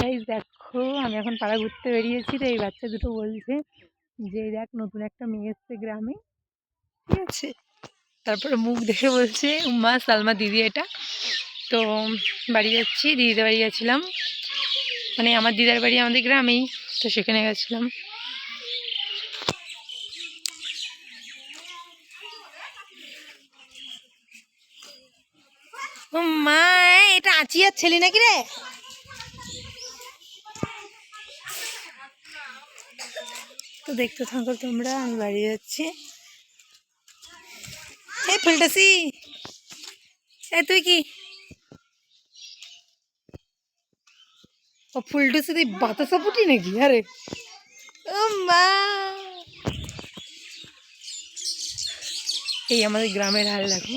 Guys দেখো, আমি এখন পাড়া ঘুরতে বেরিয়েছি। তো এই বাচ্চা দুটো বলছে যে দেখ নতুন একটা মেয়ে এসছে গ্রামে, ঠিক আছে। তারপরে মুখ দেখে বলছে উম্মা সালমা দিদি এটা। তো বাড়ি যাচ্ছি, দিদিদের বাড়ি গেছিলাম, মানে আমার দিদার বাড়ি আমাদের গ্রামেই, তো সেখানে গেছিলাম। মা, এটা আচিয়ার ছেলে নাকি রে? তো দেখতে থাকো তোমরা, আমি বাড়ি যাচ্ছি। এই ফুলটাসি, তুই কি ও ফুলটাসি তুই বাতাসা ফুটি নাকি? আরে ও মা, এই আমাদের গ্রামের হাল দেখো।